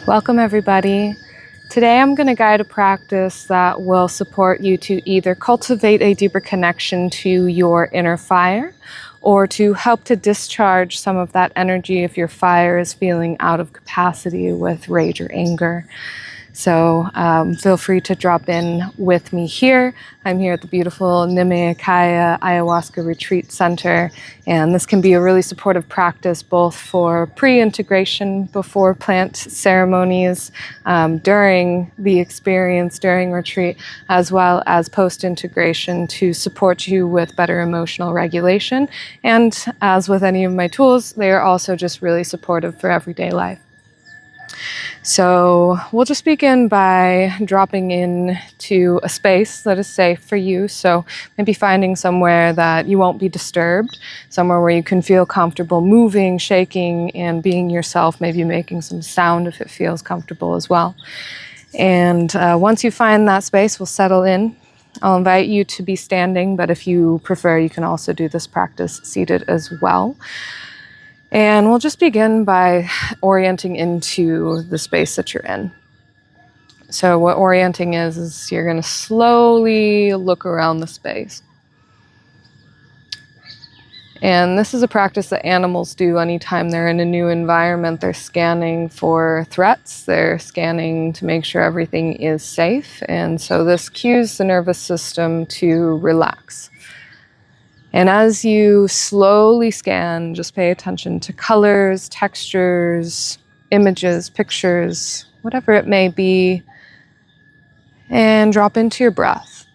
Welcome everybody. Today I'm going to guide a practice that will support you to either cultivate a deeper connection to your inner fire or to help to discharge some of that energy if your fire is feeling out of capacity with rage or anger. So feel free to drop in with me here. I'm here at the beautiful Nimeakaya Ayahuasca Retreat Center, and this can be a really supportive practice both for pre-integration before plant ceremonies, during the experience, during retreat, as well as post-integration to support you with better emotional regulation. And as with any of my tools, they are also just really supportive for everyday life. So we'll just begin by dropping into a space that is safe for you. So maybe finding somewhere that you won't be disturbed, somewhere where you can feel comfortable moving, shaking, and being yourself, maybe making some sound if it feels comfortable as well. And once you find that space, we'll settle in. I'll invite you to be standing, but if you prefer, you can also do this practice seated as well. And we'll just begin by orienting into the space that you're in. So what orienting is you're going to slowly look around the space. And this is a practice that animals do anytime they're in a new environment. They're scanning for threats. They're scanning to make sure everything is safe. And so this cues the nervous system to relax. And as you slowly scan, just pay attention to colors, textures, images, pictures, whatever it may be, and drop into your breath.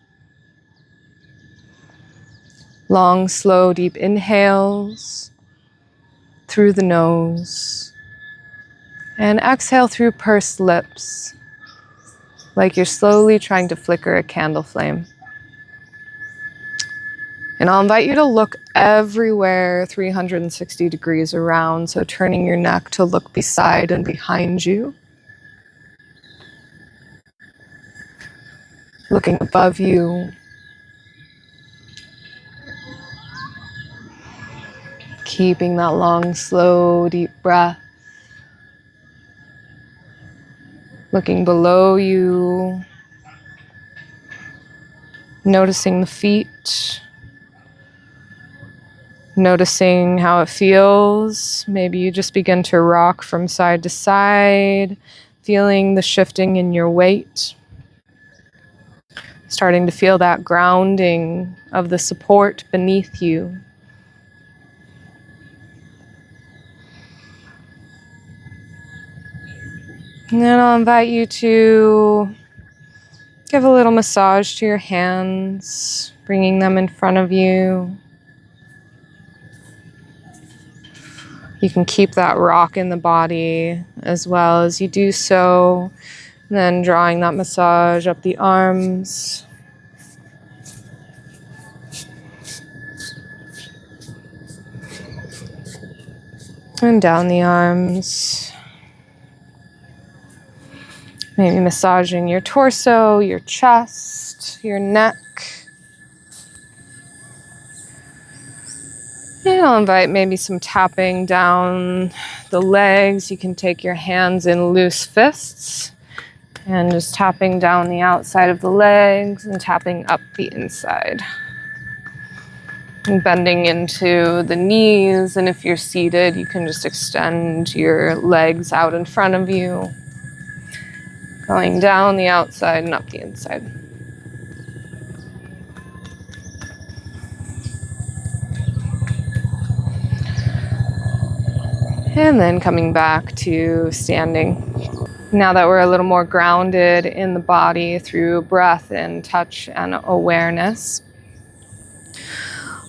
Long, slow, deep inhales through the nose, and exhale through pursed lips, like you're slowly trying to flicker a candle flame. And I'll invite you to look everywhere 360 degrees around, so turning your neck to look beside and behind you. Looking above you. Keeping that long, slow, deep breath. Looking below you. Noticing the feet. Noticing how it feels. Maybe you just begin to rock from side to side, feeling the shifting in your weight. Starting to feel that grounding of the support beneath you. And then I'll invite you to give a little massage to your hands, bringing them in front of you. You can keep that rock in the body as well as you do so. And then drawing that massage up the arms. And down the arms. Maybe massaging your torso, your chest, your neck. And I'll invite maybe some tapping down the legs. You can take your hands in loose fists and just tapping down the outside of the legs and tapping up the inside. And bending into the knees, and if you're seated, you can just extend your legs out in front of you. Going down the outside and up the inside. And then coming back to standing. Now that we're a little more grounded in the body through breath and touch and awareness,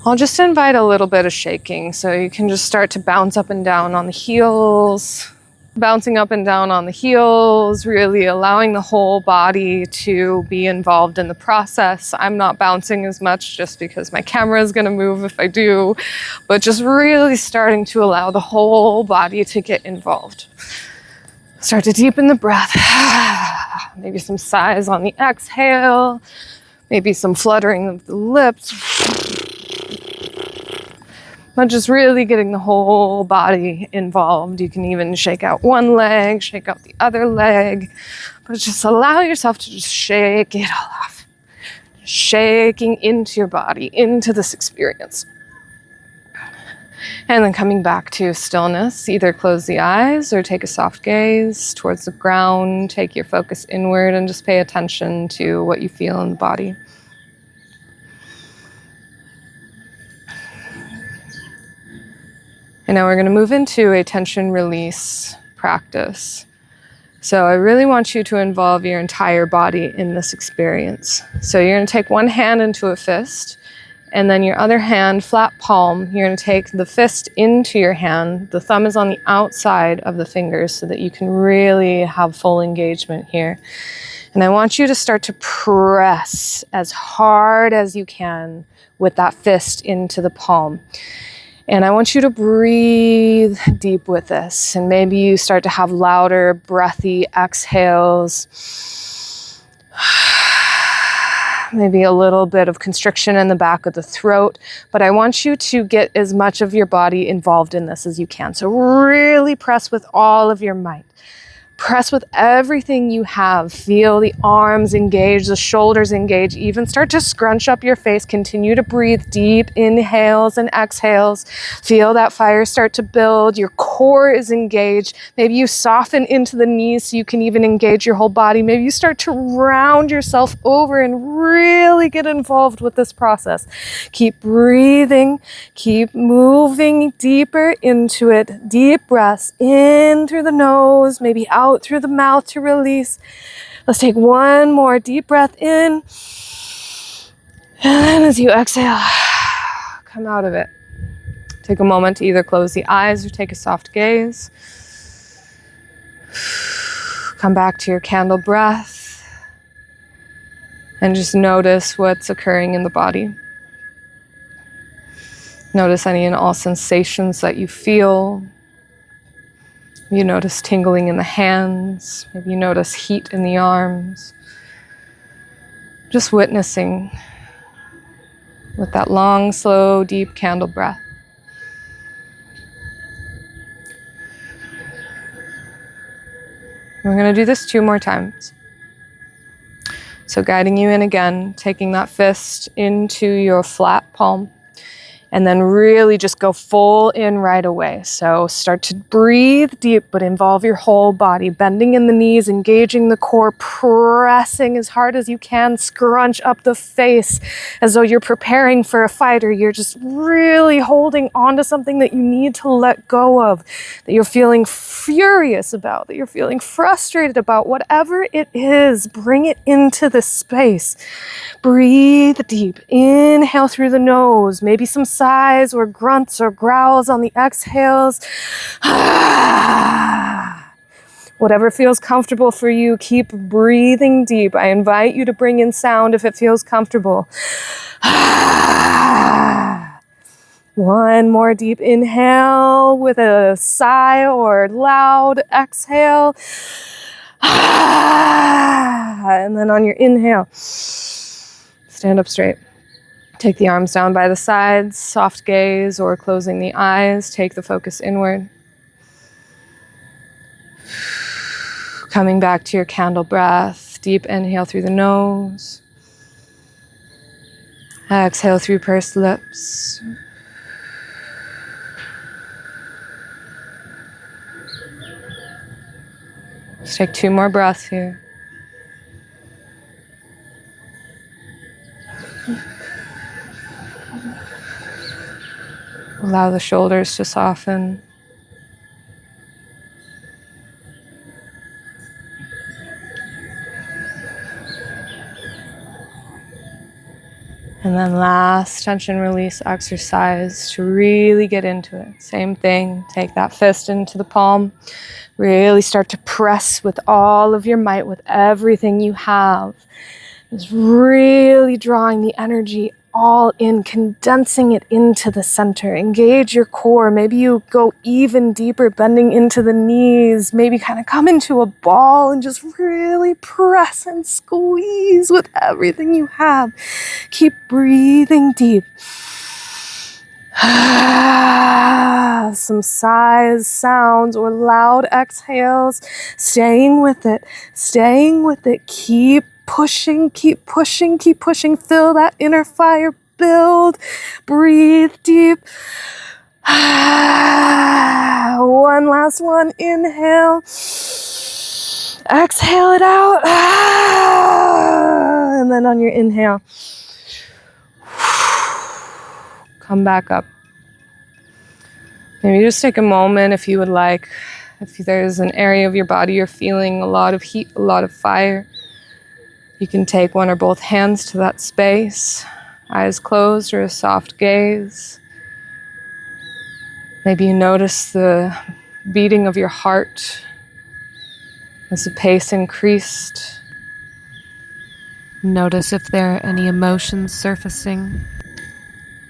I'll just invite a little bit of shaking. So you can just start to bounce up and down on the heels. Bouncing up and down on the heels, really allowing the whole body to be involved in the process. I'm not bouncing as much just because my camera is going to move if I do, but just really starting to allow the whole body to get involved. Start to deepen the breath. Maybe some sighs on the exhale, maybe some fluttering of the lips. but just really getting the whole body involved. You can even shake out one leg, shake out the other leg, but just allow yourself to just shake it all off. Shaking into your body, into this experience. And then coming back to stillness, either close the eyes or take a soft gaze towards the ground, take your focus inward and just pay attention to what you feel in the body. And now we're going to move into a tension release practice. So I really want you to involve your entire body in this experience. So you're going to take one hand into a fist, and then your other hand, flat palm, you're going to take the fist into your hand. The thumb is on the outside of the fingers so that you can really have full engagement here. And I want you to start to press as hard as you can with that fist into the palm. And I want you to breathe deep with this. And maybe you start to have louder, breathy exhales. Maybe a little bit of constriction in the back of the throat. But I want you to get as much of your body involved in this as you can. So really press with all of your might. Press with everything you have. Feel the arms engage, the shoulders engage. Even start to scrunch up your face. Continue to breathe deep inhales and exhales. Feel that fire start to build. Your core is engaged. Maybe you soften into the knees so you can even engage your whole body. Maybe you start to round yourself over and really get involved with this process. Keep breathing. Keep moving deeper into it. Deep breaths in through the nose, maybe out through the mouth to release. Let's take one more deep breath in. And then as you exhale, come out of it. Take a moment to either close the eyes or take a soft gaze. Come back to your candle breath and just notice what's occurring in the body. Notice any and all sensations that you feel. You notice tingling in the hands. Maybe you notice heat in the arms. Just witnessing with that long, slow, deep candle breath. We're going to do this 2 more times. So guiding you in again, taking that fist into your flat palm. And then really just go full in right away. So start to breathe deep, but involve your whole body. Bending in the knees, engaging the core, pressing as hard as you can. Scrunch up the face as though you're preparing for a fight, or you're just really holding on to something that you need to let go of, that you're feeling furious about, that you're feeling frustrated about. Whatever it is, bring it into this space. Breathe deep. Inhale through the nose. Maybe some sighs or grunts or growls on the exhales. Whatever feels comfortable for you, keep breathing deep. I invite you to bring in sound if it feels comfortable. One more deep inhale with a sigh or loud exhale. And then on your inhale, stand up straight. Take the arms down by the sides, soft gaze or closing the eyes. Take the focus inward. Coming back to your candle breath. Deep inhale through the nose. Exhale through pursed lips. Let's take 2 more breaths here. Allow the shoulders to soften. And then last tension release exercise to really get into it. Same thing, take that fist into the palm. Really start to press with all of your might, with everything you have. Just really drawing the energy all in, condensing it into the center. Engage your core. Maybe you go even deeper, bending into the knees. Maybe kind of come into a ball and just really press and squeeze with everything you have. Keep breathing deep. Some sighs, sounds, or loud exhales. Staying with it. Staying with it. Keep pushing, keep pushing, keep pushing. Feel that inner fire build. Breathe deep. One last one. Inhale. Exhale it out. And then on your inhale, come back up. Maybe just take a moment if you would like. If there's an area of your body you're feeling a lot of heat, a lot of fire, you can take one or both hands to that space. Eyes closed or a soft gaze. Maybe you notice the beating of your heart as the pace increased. Notice if there are any emotions surfacing.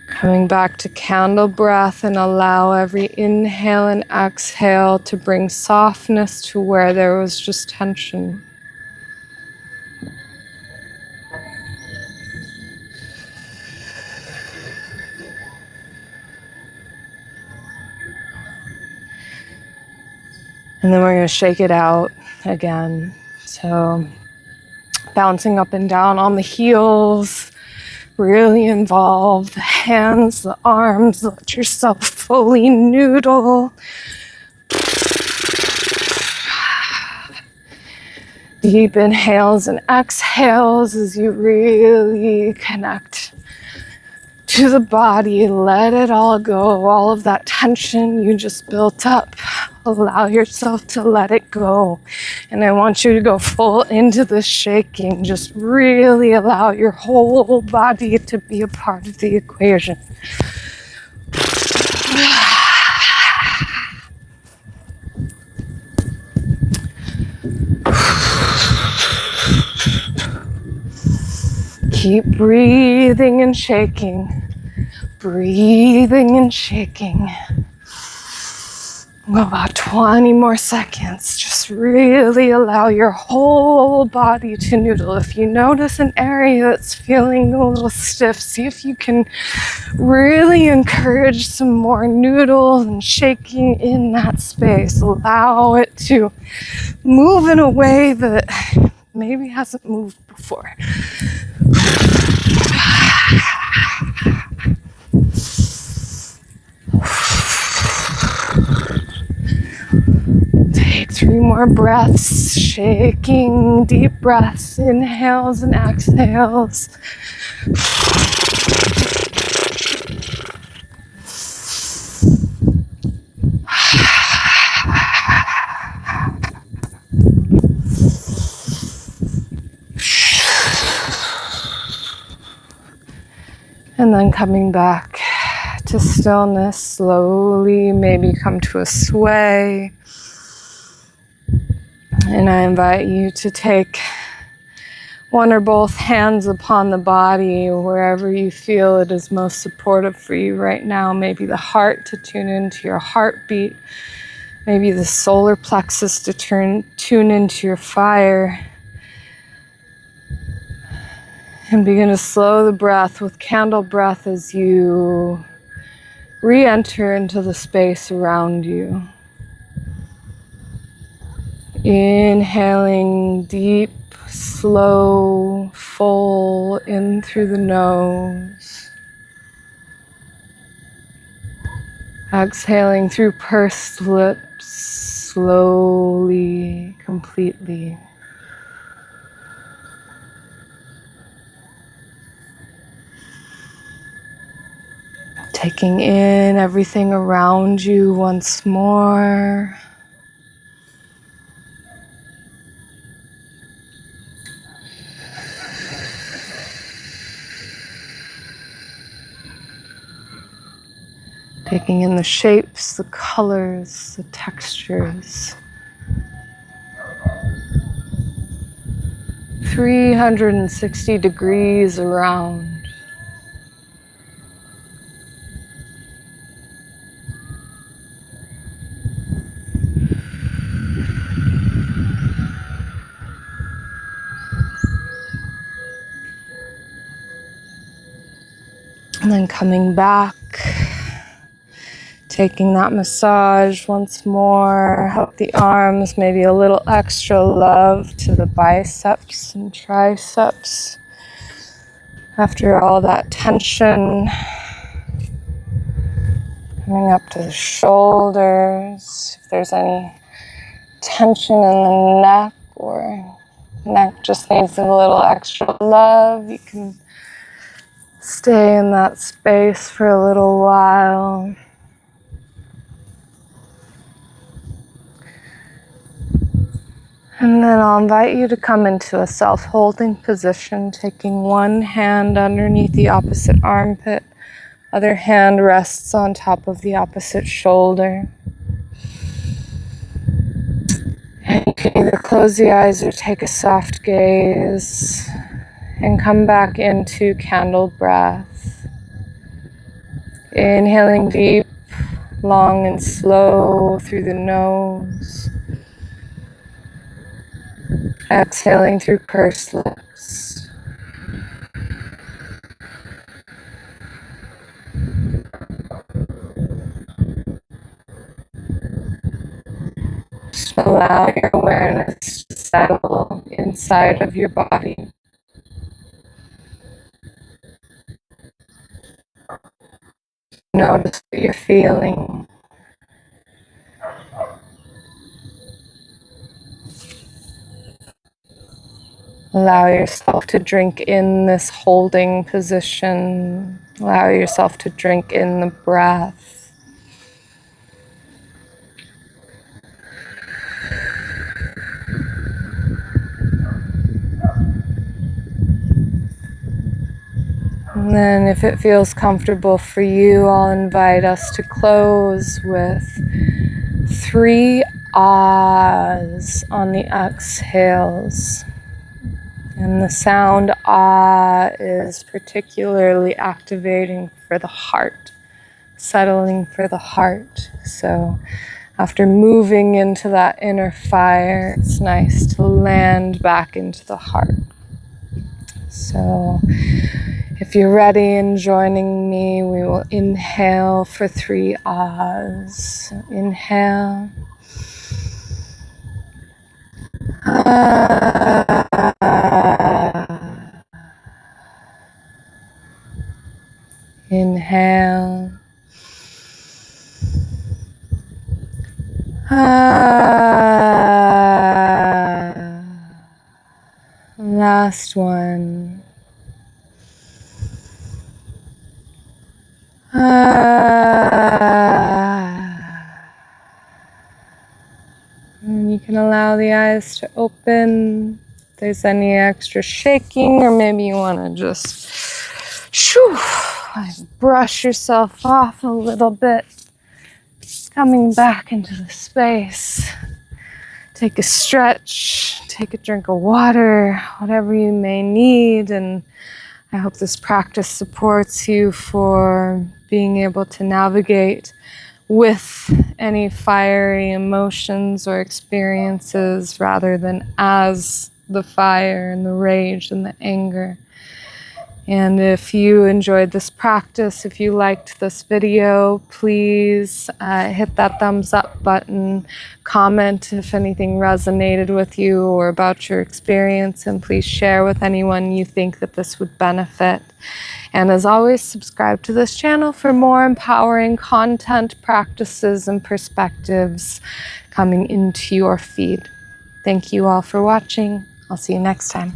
Coming back to candle breath, and allow every inhale and exhale to bring softness to where there was just tension. And then we're going to shake it out again. So bouncing up and down on the heels, really involve the hands, the arms, let yourself fully noodle. Deep inhales and exhales as you really connect to the body. Let it all go, all of that tension you just built up. Allow yourself to let it go. And I want you to go full into the shaking. Just really allow your whole body to be a part of the equation. Keep breathing and shaking. Breathing and shaking. About 20 more seconds. Just really allow your whole body to noodle. If you notice an area that's feeling a little stiff, see if you can really encourage some more noodles and shaking in that space. Allow it to move in a way that maybe hasn't moved before. Take 3 more breaths, shaking, deep breaths, inhales and exhales. And then coming back to stillness, slowly, maybe come to a sway. And I invite you to take one or both hands upon the body, wherever you feel it is most supportive for you right now. Maybe the heart, to tune into your heartbeat. Maybe the solar plexus to tune into your fire. And begin to slow the breath with candle breath as you re-enter into the space around you. Inhaling deep, slow, full in through the nose. Exhaling through pursed lips, slowly, completely. Taking in everything around you once more. Taking in the shapes, the colors, the textures. 360 degrees around. And then coming back taking that massage once more. Help the arms, maybe a little extra love to the biceps and triceps. After all that tension, coming up to the shoulders. If there's any tension in the neck or neck just needs a little extra love, you can stay in that space for a little while. And then I'll invite you to come into a self-holding position, taking one hand underneath the opposite armpit, other hand rests on top of the opposite shoulder. And you can either close the eyes or take a soft gaze and come back into candle breath. Inhaling deep, long and slow through the nose. Exhaling through pursed lips. Just allow your awareness to settle inside of your body. Notice what you're feeling. Allow yourself to drink in this holding position. Allow yourself to drink in the breath. And then if it feels comfortable for you, I'll invite us to close with 3 ahs on the exhales. And the sound ah is particularly activating for the heart, settling for the heart. So after moving into that inner fire, it's nice to land back into the heart. So if you're ready and joining me, we will inhale for 3 ahs. So inhale. Inhale. Last one. And you can allow the eyes to open. If there's any extra shaking, or maybe you want to just brush yourself off a little bit. Coming back into the space. Take a stretch, take a drink of water, whatever you may need. And I hope this practice supports you for being able to navigate with any fiery emotions or experiences rather than as the fire and the rage and the anger. And if you enjoyed this practice, if you liked this video, please hit that thumbs up button, comment if anything resonated with you or about your experience, and please share with anyone you think that this would benefit. And as always, subscribe to this channel for more empowering content, practices, and perspectives coming into your feed. Thank you all for watching. I'll see you next time.